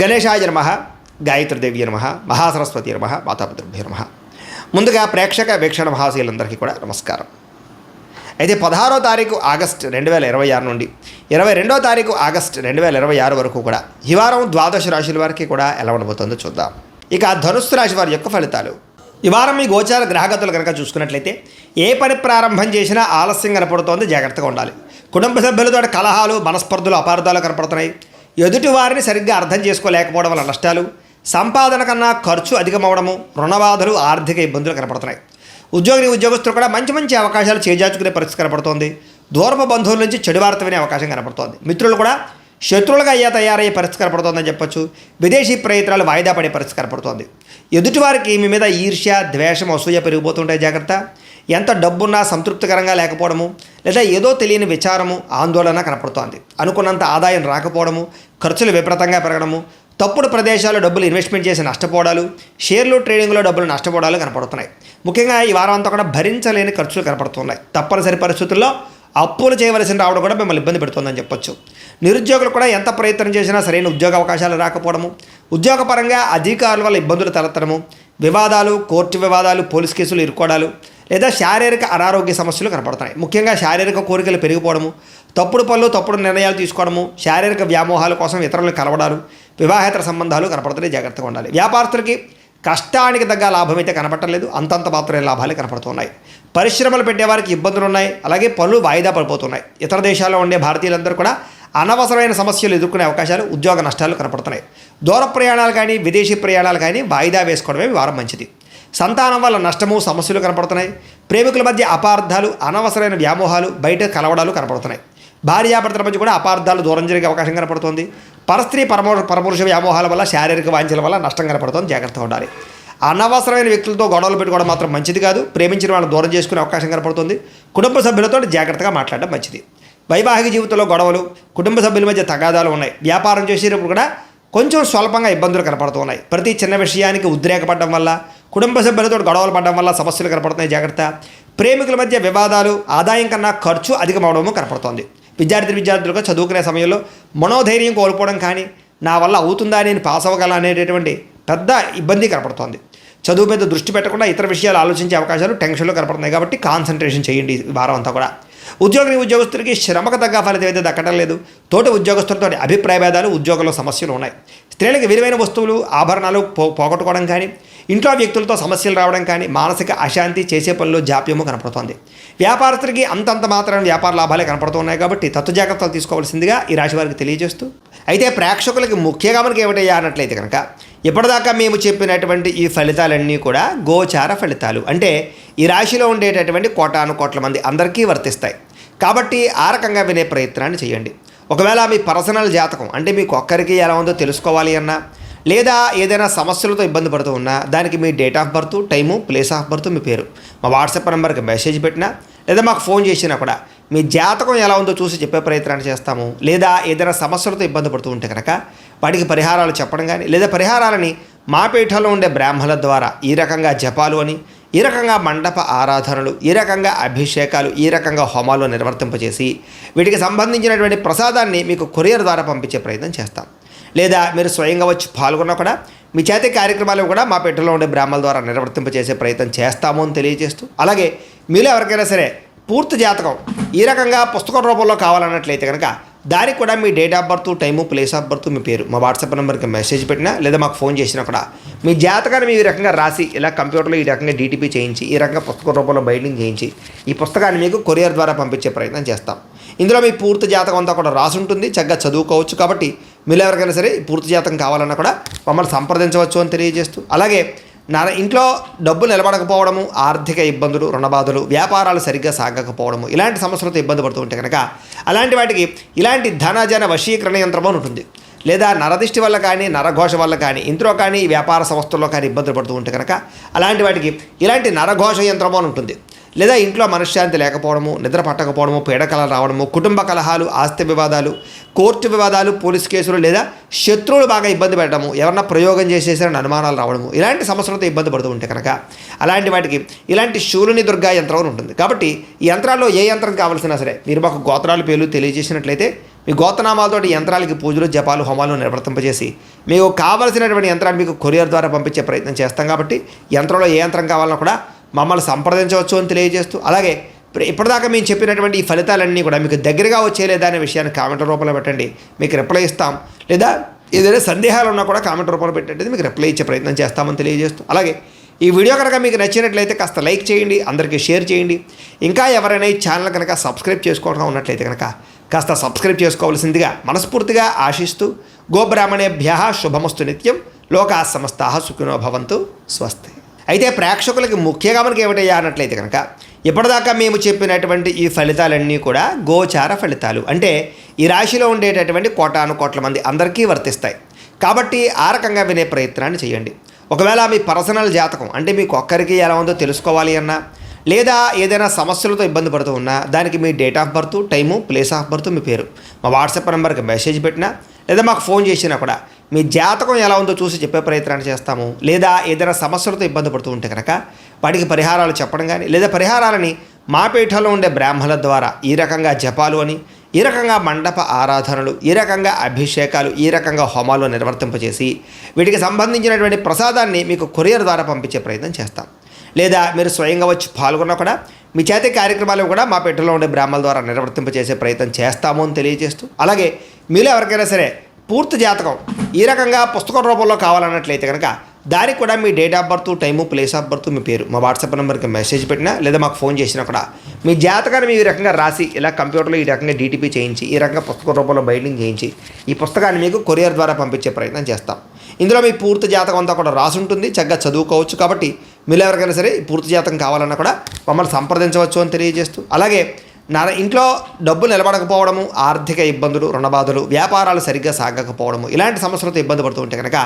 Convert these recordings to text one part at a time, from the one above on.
గణేశాయ నమః, గాయత్రీదేవి నమః, మహాసరస్వతి నమః, మాతాపితృభ్యో నమః. ముందుగా ప్రేక్షక వీక్షణ మహాశీలందరికీ కూడా నమస్కారం. అయితే 16వ తారీఖు ఆగస్టు 2026 నుండి 22వ తారీఖు ఆగస్టు 2026 వరకు కూడా ఈ వారం ద్వాదశ రాశుల వారికి కూడా ఎలా ఉండబోతుందో చూద్దాం. ఇక ధనుస్సు రాశి వారి యొక్క ఫలితాలు. ఈ వారం మీ గోచార గ్రహగతులు కనుక చూసుకున్నట్లయితే ఏ పని ప్రారంభం చేసినా ఆలస్యం కనపడుతోంది, జాగ్రత్తగా ఉండాలి. కుటుంబ సభ్యులతో కలహాలు, మనస్పర్ధలు, అపార్థాలు కనపడుతున్నాయి. ఎదుటి వారిని సరిగ్గా అర్థం చేసుకోలేకపోవడం వల్ల నష్టాలు, సంపాదన కన్నా ఖర్చు అధికమవడము, రుణబాధలు, ఆర్థిక ఇబ్బందులు కనపడుతున్నాయి. ఉద్యోగస్తులు కూడా మంచి మంచి అవకాశాలు చేజార్చుకునే పరిస్థితి కనపడుతోంది. దూరపు బంధువుల నుంచి చెడు వార్త వినే అవకాశం కనపడుతోంది. మిత్రులు కూడా శత్రువులుగా తయారయ్యే పరిస్థితి కనపడుతోందని చెప్పొచ్చు. విదేశీ ప్రయత్నాలు వాయిదా పడే పరిస్థితి కనపడుతోంది. ఎదుటివారికి మీ మీద ఈర్ష్య, ద్వేషం, అసూయ పెరిగిపోతుంటాయి, జాగ్రత్త. ఎంత డబ్బున్నా సంతృప్తికరంగా లేకపోవడము, లేదా ఏదో తెలియని విచారము, ఆందోళన కనపడుతోంది. అనుకున్నంత ఆదాయం రాకపోవడము, ఖర్చులు విపరీతంగా పెరగడము, తప్పుడు ప్రదేశాల్లో డబ్బులు ఇన్వెస్ట్మెంట్ చేసి నష్టపోవడాలు, షేర్లు ట్రేడింగ్లో డబ్బులు నష్టపోవడాలు కనపడుతున్నాయి. ముఖ్యంగా ఈ వారం అంతా కూడా భరించలేని ఖర్చులు కనపడుతున్నాయి. తప్పనిసరి పరిస్థితుల్లో అప్పులు చేయవలసి రావడం కూడా మిమ్మల్ని ఇబ్బంది పెడుతుందని చెప్పొచ్చు. నిరుద్యోగులు కూడా ఎంత ప్రయత్నం చేసినా సరైన ఉద్యోగ అవకాశాలు రాకపోవడము, ఉద్యోగపరంగా అధికారుల వల్ల ఇబ్బందులు తలెత్తడము, వివాదాలు, కోర్టు వివాదాలు, పోలీస్ కేసులు ఇరుక్కోవడాలు, లేదా శారీరక అనారోగ్య సమస్యలు కనపడుతున్నాయి. ముఖ్యంగా శారీరక కోరికలు పెరిగిపోవడము, తప్పుడు పనులు, తప్పుడు నిర్ణయాలు తీసుకోవడము, శారీరక వ్యామోహాల కోసం ఇతరులను కలవడాలు, వివాహేతర సంబంధాలు కనపడుతున్నాయి, జాగ్రత్తగా ఉండాలి. వ్యాపారస్తులకి కష్టానికి తగ్గ లాభం అయితే కనపడలేదు, అంతంత మాత్రమే లాభాలు కనపడుతున్నాయి. పరిశ్రమలు పెట్టేవారికి ఇబ్బందులు ఉన్నాయి, అలాగే పనులు వాయిదా పడిపోతున్నాయి. ఇతర దేశాల్లో ఉండే భారతీయులందరూ కూడా అనవసరమైన సమస్యలు ఎదుర్కొనే అవకాశాలు, ఉద్యోగ నష్టాలు కనపడుతున్నాయి. దూర ప్రయాణాలు కానీ విదేశీ ప్రయాణాలు కానీ వాయిదా వేసుకోవడమే వారం మంచిది. సంతానం వల్ల నష్టము, సమస్యలు కనపడుతున్నాయి. ప్రేమికుల మధ్య అపార్థాలు, అనవసరమైన వ్యామోహాలు, బయట కలవడాలు కనపడుతున్నాయి. భార్యాభర్తల మధ్య కూడా అపార్థాలు దూరం జరిగే అవకాశం కనపడుతుంది. పరస్త్రీ పరపురుష వ్యామోహాల వల్ల, శారీరక వాంఛల వల్ల నష్టం కనపడుతుంది, జాగ్రత్తగా ఉండాలి. అనవసరమైన వ్యక్తులతో గొడవలు పెట్టుకోవడం మాత్రం మంచిది కాదు. ప్రేమించిన వాళ్ళని దూరం చేసుకునే అవకాశం కనపడుతుంది. కుటుంబ సభ్యులతో జాగ్రత్తగా మాట్లాడడం మంచిది. వైవాహిక జీవితంలో గొడవలు, కుటుంబ సభ్యుల మధ్య తగాదాలు ఉన్నాయి. వ్యాపారం చేసేటప్పుడు కూడా కొంచెం స్వల్పంగా ఇబ్బందులు కనపడుతున్నాయి. ప్రతి చిన్న విషయానికి ఉద్రేకపడడం వల్ల, కుటుంబ సభ్యులతో గొడవలు పడడం వల్ల సమస్యలు కనపడుతున్నాయి, జాగ్రత్త. ప్రేమికుల మధ్య వివాదాలు, ఆదాయం కన్నా ఖర్చు అధికమవడము కనపడుతోంది. విద్యార్థులుగా చదువుకునే సమయంలో మనోధైర్యం కోల్పోవడం కానీ, నా వల్ల అవుతుందా నేను పాస్ అవ్వగల అనేటటువంటి పెద్ద ఇబ్బంది కనపడుతోంది. చదువు మీద దృష్టి పెట్టకుండా ఇతర విషయాలు ఆలోచించే అవకాశాలు, టెన్షన్లు కనపడుతున్నాయి. కాబట్టి కాన్సన్ట్రేషన్ చేయండి ఈ వారం అంతా కూడా. ఉద్యోగస్తులకి శ్రమకు తగ్గ ఫలితం అయితే దక్కడం లేదు. తోటి ఉద్యోగస్తులతో అభిప్రాయ భేదాలు, ఉద్యోగంలో సమస్యలు ఉన్నాయి. స్త్రీలకు విలువైన వస్తువులు, ఆభరణాలు పోగొట్టుకోవడం కానీ, ఇంట్లో వ్యక్తులతో సమస్యలు రావడం కానీ, మానసిక అశాంతి, చేసే పనుల్లో జాప్యము కనపడుతోంది. వ్యాపారస్తులకి అంతంత మాత్రం వ్యాపార లాభాలే కనపడుతున్నాయి. కాబట్టి జాగ్రత్తలు తీసుకోవాల్సిందిగా ఈ రాశి వారికి తెలియజేస్తూ, అయితే ప్రేక్షకులకి ముఖ్యంగా మనకి ఏమిటయ్యా అన్నట్లయితే కనుక, ఇప్పటిదాకా మేము చెప్పినటువంటి ఈ ఫలితాలన్నీ కూడా గోచార ఫలితాలు. అంటే ఈ రాశిలో ఉండేటటువంటి కోటాను మంది అందరికీ వర్తిస్తాయి. కాబట్టి ఆ రకంగా వినే ప్రయత్నాన్ని చేయండి. ఒకవేళ మీ పర్సనల్ జాతకం అంటే మీకు ఒక్కరికి ఎలా ఉందో తెలుసుకోవాలి అన్నా, లేదా ఏదైనా సమస్యలతో ఇబ్బంది పడుతూ ఉన్నా, దానికి మీ date of birth, time, place of birth, మీ పేరు మా వాట్సాప్ నెంబర్కి మెసేజ్ పెట్టినా, లేదా మాకు ఫోన్ చేసినా కూడా మీ జాతకం ఎలా ఉందో చూసి చెప్పే ప్రయత్నాన్ని చేస్తాము. లేదా ఏదైనా సమస్యలతో ఇబ్బంది పడుతూ ఉంటే కనుక వాటికి పరిహారాలు చెప్పడం కానీ, లేదా పరిహారాలని మా పీఠంలో ఉండే బ్రాహ్మణుల ద్వారా ఈ రకంగా జపాలు అని, ఈ రకంగా మండప ఆరాధనలు, ఈ రకంగా అభిషేకాలు, ఈ రకంగా హోమాలు నిర్వర్తింపజేసి వీటికి సంబంధించినటువంటి ప్రసాదాన్ని మీకు కొరియర్ ద్వారా పంపించే ప్రయత్నం చేస్తాం. లేదా మీరు స్వయంగా వచ్చి పాల్గొన్నా కూడా మీ చేతి కార్యక్రమాలు కూడా మా పీఠంలో ఉండే బ్రాహ్మణుల ద్వారా నిర్వర్తింపజేసే ప్రయత్నం చేస్తాము అని తెలియజేస్తూ, అలాగే మీలో ఎవరికైనా సరే పూర్తి జాతకం ఈ రకంగా పుస్తకం రూపంలో కావాలన్నట్లయితే కనుక దానికి కూడా మీ date of birth, time, place of birth, మీ పేరు మా వాట్సాప్ నెంబర్కి మెసేజ్ పెట్టినా, లేదా మాకు ఫోన్ చేసినా కూడా మీ జాతకాన్ని మీ ఈ రకంగా రాసి, ఇలా కంప్యూటర్లో ఈ రకంగా డీటీపీ చేయించి, ఈ రకంగా పుస్తకం రూపంలో బైండింగ్ చేయించి ఈ పుస్తకాన్ని మీకు కొరియర్ ద్వారా పంపించే ప్రయత్నం చేస్తాం. ఇందులో మీ పూర్తి జాతకం అంతా కూడా రాసి ఉంటుంది, చక్కగా చదువుకోవచ్చు. కాబట్టి మీరు ఎవరికైనా సరే పూర్తి జాతకం కావాలన్నా కూడా మమ్మల్ని సంప్రదించవచ్చు అని తెలియజేస్తూ, అలాగే ఇంట్లో డబ్బు నిలబడకపోవడము, ఆర్థిక ఇబ్బందులు, రుణబాధలు, వ్యాపారాలు సరిగ్గా సాగకపోవడము, ఇలాంటి సమస్యలతో ఇబ్బంది పడుతూ ఉంటే కనుక అలాంటి వాటికి ఇలాంటి ధనజన వశీకరణ యంత్రం అని ఉంటుంది. లేదా నరదిష్టి వల్ల కానీ, నరఘోష వల్ల కానీ, ఇంట్లో కానీ, వ్యాపార సంస్థల్లో కానీ ఇబ్బందులు పడుతూ ఉంటే కనుక అలాంటి వాటికి ఇలాంటి నరఘోష యంత్రం అని ఉంటుంది. లేదా ఇంట్లో మనశ్శాంతి లేకపోవడము, నిద్ర పట్టకపోవడము, పీడకలలు రావడము, కుటుంబ కలహాలు, ఆస్తి వివాదాలు, కోర్టు వివాదాలు, పోలీస్ కేసులు, లేదా శత్రువులు బాగా ఇబ్బంది పెట్టడము, ఎవరన్నా ప్రయోగం చేసేసారని అనుమానాలు రావడము, ఇలాంటి సమస్యలతో ఇబ్బంది పడుతూ ఉంటే కనుక అలాంటి వాటికి ఇలాంటి శూలుని దుర్గా యంత్రం ఉంటుంది. కాబట్టి ఈ యంత్రాల్లో ఏ యంత్రం కావాల్సినా సరే మీరు మాకు గోత్రాలు పేర్లు తెలియజేసినట్లయితే మీ గోత్రనామాలతోటి యంత్రాలకి పూజలు జపాలు హోమాలు నిర్వర్తింపజేసి మీకు కావలసినటువంటి యంత్రాన్ని మీకు కొరియర్ ద్వారా పంపించే ప్రయత్నం చేస్తాం. కాబట్టి యంత్రంలో ఏ యంత్రం కావాలన్నా కూడా మమ్మల్ని సంప్రదించవచ్చు అని తెలియజేస్తూ, అలాగే ఇప్పటిదాకా మేము చెప్పినటువంటి ఈ ఫలితాలన్నీ కూడా మీకు దగ్గరగా వచ్చేలేదా అనే విషయాన్ని కామెంట్ రూపంలో పెట్టండి, మీకు రిప్లై ఇస్తాం. లేదా ఏదైనా సందేహాలు ఉన్నా కూడా కామెంట్ రూపంలో పెట్టండి, మీకు రిప్లై ఇచ్చే ప్రయత్నం చేస్తామని తెలియజేస్తూ, అలాగే ఈ వీడియో కనుక మీకు నచ్చినట్లయితే కాస్త లైక్ చేయండి, అందరికీ షేర్ చేయండి. ఇంకా ఎవరైనా ఈ ఛానల్ కనుక సబ్స్క్రైబ్ చేసుకోవడం ఉన్నట్లయితే కనుక కాస్త సబ్స్క్రైబ్ చేసుకోవాల్సిందిగా మనస్ఫూర్తిగా ఆశిస్తూ, గోబ్రాహ్మణేభ్యః శుభమస్తు నిత్యం, లోకా సమస్తాః సుఖినో భవంతు, స్వస్తి. అయితే ప్రేక్షకులకి ముఖ్యంగా మనకి ఏమిటయ్యా అన్నట్లయితే కనుక ఇప్పటిదాకా మేము చెప్పినటువంటి ఈ ఫలితాలన్నీ కూడా గోచార ఫలితాలు, అంటే ఈ రాశిలో ఉండేటటువంటి కోటాను కోట్ల మంది అందరికీ వర్తిస్తాయి. కాబట్టి ఆ రకంగా వినే ప్రయత్నాన్ని చేయండి. ఒకవేళ మీ పర్సనల్ జాతకం అంటే మీకు ఒక్కరికి ఎలా ఉందో తెలుసుకోవాలి అన్నా, లేదా ఏదైనా సమస్యలతో ఇబ్బంది పడుతూ ఉన్నా, దానికి మీ date of birth, time, place of birth, మీ పేరు మా వాట్సాప్ నెంబర్కి మెసేజ్ పెట్టినా, లేదా మాకు ఫోన్ చేసినా కూడా మీ జాతకం ఎలా ఉందో చూసి చెప్పే ప్రయత్నాన్ని చేస్తాము. లేదా ఏదైనా సమస్యలతో ఇబ్బంది పడుతూ ఉంటే కనుక వాటికి పరిహారాలు చెప్పడం కానీ, లేదా పరిహారాలని మా పీఠంలో ఉండే బ్రాహ్మణుల ద్వారా ఈ రకంగా జపాలు అని, ఈ రకంగా మండప ఆరాధనలు, ఈ రకంగా అభిషేకాలు, ఈ రకంగా హోమాలు నిర్వర్తింపజేసి వీటికి సంబంధించినటువంటి ప్రసాదాన్ని మీకు కొరియర్ ద్వారా పంపించే ప్రయత్నం చేస్తాం. లేదా మీరు స్వయంగా వచ్చి పాల్గొన్నా కూడా మీ చేతి కార్యక్రమాలు కూడా మా పీఠంలో ఉండే బ్రాహ్మణుల ద్వారా నిర్వర్తింపజేసే ప్రయత్నం చేస్తాము అని తెలియజేస్తూ, అలాగే మీలో ఎవరికైనా సరే పూర్తి జాతకం ఈ రకంగా పుస్తకం రూపంలో కావాలన్నట్లయితే కనుక దానికి కూడా మీ date of birth, time, place of birth, మీ పేరు మా వాట్సాప్ నెంబర్కి మెసేజ్ పెట్టినా, లేదా మాకు ఫోన్ చేసినా కూడా మీ జాతకాన్ని మీ ఈ రకంగా రాసి ఇలా కంప్యూటర్లో ఈ రకంగా డీటీపీ చేయించి, ఈ రకంగా పుస్తకం రూపంలో బైండింగ్ చేయించి ఈ పుస్తకాన్ని మీకు కొరియర్ ద్వారా పంపించే ప్రయత్నం చేస్తాం. ఇందులో మీ పూర్తి జాతకం అంతా కూడా రాసి ఉంటుంది, చక్కగా చదువుకోవచ్చు. కాబట్టి మీరు ఎవరికైనా సరే ఈ పూర్తి జాతకం కావాలన్నా కూడా మమ్మల్ని సంప్రదించవచ్చు అని తెలియజేస్తూ, అలాగే ఇంట్లో డబ్బు నిలబడకపోవడము, ఆర్థిక ఇబ్బందులు, రుణబాధలు, వ్యాపారాలు సరిగ్గా సాగకపోవడము, ఇలాంటి సమస్యలతో ఇబ్బంది పడుతూ ఉంటే కనుక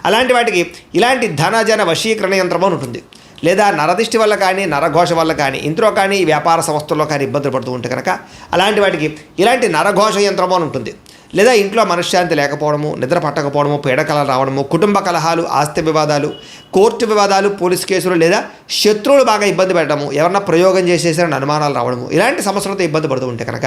అలాంటి వాటికి ఇలాంటి ధనజన వశీకరణ యంత్రం అని ఉంటుంది. లేదా నరదిష్టి వల్ల కానీ, నరఘోష వల్ల కానీ, ఇంట్లో కానీ, వ్యాపార సంస్థల్లో కానీ ఇబ్బందులు పడుతూ ఉంటే కనుక అలాంటి వాటికి ఇలాంటి నరఘోష యంత్రం అని ఉంటుంది. లేదా ఇంట్లో మనశ్శాంతి లేకపోవడము, నిద్ర పట్టకపోవడము, పీడకలలు రావడము, కుటుంబ కలహాలు, ఆస్తి వివాదాలు, కోర్టు వివాదాలు, పోలీస్ కేసులు, లేదా శత్రువులు బాగా ఇబ్బంది పెట్టడము, ఎవరన్నా ప్రయోగం చేసేసారని అనుమానాలు రావడము, ఇలాంటి సమస్యలతో ఇబ్బంది పడుతూ ఉంటే కనుక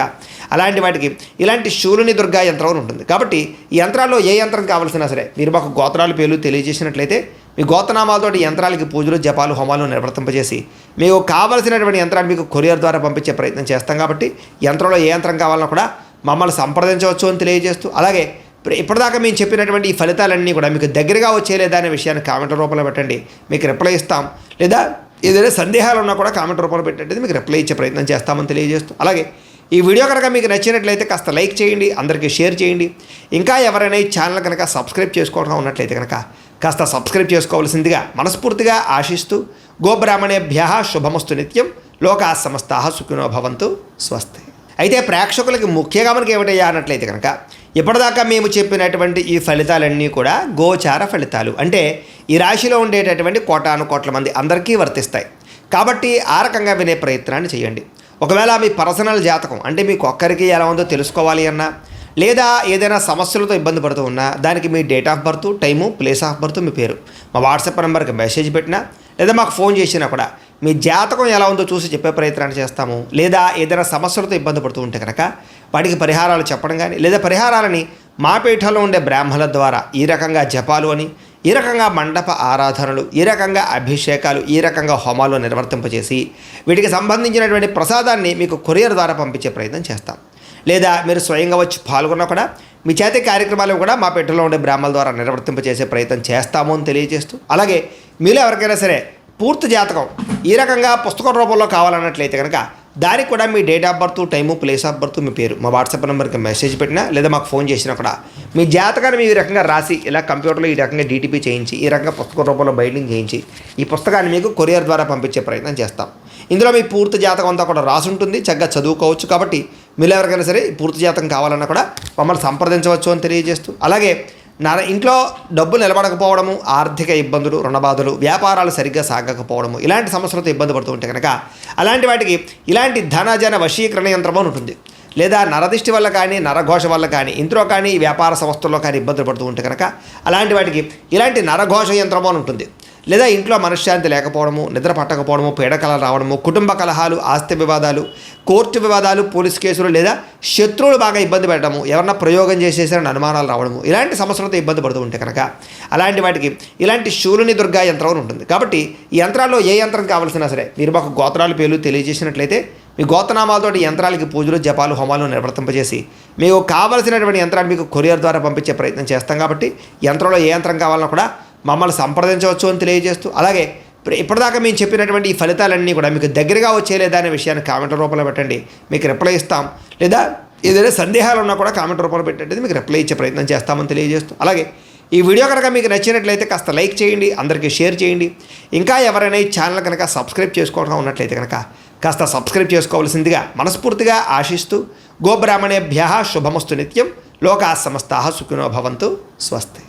అలాంటి వాటికి ఇలాంటి శూలుని దుర్గా యంత్రం అని ఉంటుంది. కాబట్టి ఈ యంత్రాల్లో ఏ యంత్రం కావాల్సినా సరే మీరు మాకు గోత్రాలు పేర్లు తెలియజేసినట్లయితే మీ గోత్రనామాలతోటి యంత్రాలకి పూజలు జపాలు హోమాలు నిర్వర్తింపజేసి మీకు కావలసినటువంటి యంత్రాన్ని మీకు కొరియర్ ద్వారా పంపించే ప్రయత్నం చేస్తాం. కాబట్టి యంత్రంలో ఏ యంత్రం కావాలన్నా కూడా మమ్మల్ని సంప్రదించవచ్చు అని తెలియజేస్తూ, అలాగే ఇప్పటిదాకా మేము చెప్పినటువంటి ఈ ఫలితాలన్నీ కూడా మీకు దగ్గరగా వచ్చేలేదా అనే విషయాన్ని కామెంట్ రూపంలో పెట్టండి, మీకు రిప్లై ఇస్తాం. లేదా ఏదైనా సందేహాలు ఉన్నా కూడా కామెంట్ రూపంలో పెట్టండి, మీకు రిప్లై ఇచ్చే ప్రయత్నం చేస్తామని తెలియజేస్తూ, అలాగే ఈ వీడియో కనుక మీకు నచ్చినట్లయితే కాస్త లైక్ చేయండి, అందరికీ షేర్ చేయండి. ఇంకా ఎవరైనా ఈ ఛానల్ కనుక సబ్స్క్రైబ్ చేసుకోవడం ఉన్నట్లయితే కనుక కాస్త సబ్స్క్రైబ్ చేసుకోవాల్సిందిగా మనస్ఫూర్తిగా ఆశిస్తూ, గోబ్రాహ్మణేభ్యః శుభమస్తు నిత్యం, లోకా సమస్తాః సుఖినో భవంతు, స్వస్తి. అయితే ప్రేక్షకులకి ముఖ్యంగా మనకి ఏమిటయ్యా అన్నట్లయితే కనుక ఇప్పటిదాకా మేము చెప్పినటువంటి ఈ ఫలితాలన్నీ కూడా గోచార ఫలితాలు, అంటే ఈ రాశిలో ఉండేటటువంటి కోటాను కోట్ల మంది అందరికీ వర్తిస్తాయి. కాబట్టి ఆ రకంగా వినే ప్రయత్నాన్ని చేయండి. ఒకవేళ మీ పర్సనల్ జాతకం అంటే మీకు ఒక్కరికి ఎలా ఉందో తెలుసుకోవాలి అన్నా, లేదా ఏదైనా సమస్యలతో ఇబ్బంది పడుతూ ఉన్నా, దానికి మీ date of birth, time, place of birth, మీ పేరు మా వాట్సాప్ నెంబర్కి మెసేజ్ పెట్టినా, లేదా మాకు ఫోన్ చేసినా కూడా మీ జాతకం ఎలా ఉందో చూసి చెప్పే ప్రయత్నాన్ని చేస్తాము. లేదా ఏదైనా సమస్యలతో ఇబ్బంది పడుతూ ఉంటే కనుక వాటికి పరిహారాలు చెప్పడం కానీ, లేదా పరిహారాలని మా పీఠంలో ఉండే బ్రాహ్మణుల ద్వారా ఈ రకంగా జపాలు అని, ఈ రకంగా మండప ఆరాధనలు, ఈ రకంగా అభిషేకాలు, ఈ రకంగా హోమాలు నిర్వర్తింపజేసి వీటికి సంబంధించినటువంటి ప్రసాదాన్ని మీకు కొరియర్ ద్వారా పంపించే ప్రయత్నం చేస్తాం. లేదా మీరు స్వయంగా వచ్చి పాల్గొన్నా కూడా మీ చేతి కార్యక్రమాలు కూడా మా పీఠంలో ఉండే బ్రాహ్మణుల ద్వారా నిర్వర్తింపజేసే ప్రయత్నం చేస్తాము అని తెలియజేస్తూ, అలాగే మీలో ఎవరికైనా సరే పూర్తి జాతకం ఈ రకంగా పుస్తకం రూపంలో కావాలన్నట్లయితే కనుక దానికి కూడా మీ date of birth, time, place of birth, మీ పేరు మా వాట్సాప్ నెంబర్కి మెసేజ్ పెట్టినా, లేదా మాకు ఫోన్ చేసినా కూడా మీ జాతకాన్ని మీ ఈ రకంగా రాసి ఇలా కంప్యూటర్లో ఈ రకంగా డీటీపీ చేయించి, ఈ రకంగా పుస్తకం రూపంలో బైండింగ్ చేయించి ఈ పుస్తకాన్ని మీకు కొరియర్ ద్వారా పంపించే ప్రయత్నం చేస్తాం. ఇందులో మీ పూర్తి జాతకం అంతా కూడా రాసి ఉంటుంది, చక్కగా చదువుకోవచ్చు. కాబట్టి మీరు ఎవరికైనా సరే పూర్తి జాతకం కావాలన్నా కూడా మమ్మల్ని సంప్రదించవచ్చు అని తెలియజేస్తూ, అలాగే ఇంట్లో డబ్బు నిలబడకపోవడము, ఆర్థిక ఇబ్బందులు, రుణబాధలు, వ్యాపారాలు సరిగ్గా సాగకపోవడము, ఇలాంటి సమస్యలతో ఇబ్బంది పడుతూ ఉంటే కనుక అలాంటి వాటికి ఇలాంటి ధనజన వశీకరణ యంత్రం అని ఉంటుంది. లేదా నరదిష్టి వల్ల కానీ, నరఘోష వల్ల కానీ, ఇంట్లో కానీ, వ్యాపార సంస్థల్లో కానీ ఇబ్బందులు పడుతూ ఉంటే కనుక అలాంటి వాటికి ఇలాంటి నరఘోష యంత్రం అని ఉంటుంది. లేదా ఇంట్లో మనశ్శాంతి లేకపోవడము, నిద్ర పట్టకపోవడము, పీడకలలు రావడము, కుటుంబ కలహాలు, ఆస్తి వివాదాలు, కోర్టు వివాదాలు, పోలీస్ కేసులు, లేదా శత్రువులు బాగా ఇబ్బంది పెట్టడము, ఎవరన్నా ప్రయోగం చేసేసారని అనుమానాలు రావడము, ఇలాంటి సమస్యలతో ఇబ్బంది పడుతూ ఉంటే కనుక అలాంటి వాటికి ఇలాంటి శూలుని దుర్గా యంత్రం అని ఉంటుంది. కాబట్టి ఈ యంత్రాల్లో ఏ యంత్రం కావాల్సినా సరే మీరు మాకు గోత్రాలు పేర్లు తెలియజేసినట్లయితే మీ గోత్రనామాలతో యంత్రాలకి పూజలు, జపాలు, హోమాలు నిర్వర్తింపజేసి మీకు కావలసినటువంటి యంత్రాన్ని మీకు కొరియర్ ద్వారా పంపించే ప్రయత్నం చేస్తాం. కాబట్టి యంత్రంలో ఏ యంత్రం కావాలన్నా కూడా మమ్మల్ని సంప్రదించవచ్చు అని తెలియజేస్తూ, అలాగే ఇప్పటిదాకా మేము చెప్పినటువంటి ఈ ఫలితాలన్నీ కూడా మీకు దగ్గరగా వచ్చేలేదా అనే విషయాన్ని కామెంట్ రూపంలో పెట్టండి, మీకు రిప్లై ఇస్తాం. లేదా ఏదైనా సందేహాలు ఉన్నా కూడా కామెంట్ రూపంలో పెట్టండి, మీకు రిప్లై ఇచ్చే ప్రయత్నం చేస్తామని తెలియజేస్తూ, అలాగే ఈ వీడియో కనుక మీకు నచ్చినట్లయితే కాస్త లైక్ చేయండి, అందరికీ షేర్ చేయండి. ఇంకా ఎవరైనా ఈ ఛానల్ కనుక సబ్స్క్రైబ్ చేసుకోవడం ఉన్నట్లయితే కనుక కాస్త సబ్స్క్రైబ్ చేసుకోవాల్సిందిగా మనస్ఫూర్తిగా ఆశిస్తూ, గోబ్రాహ్మణేభ్యః శుభమస్తు నిత్యం, లోకాः సమస్తాः సుఖినో భవంతు. స్వస్తి.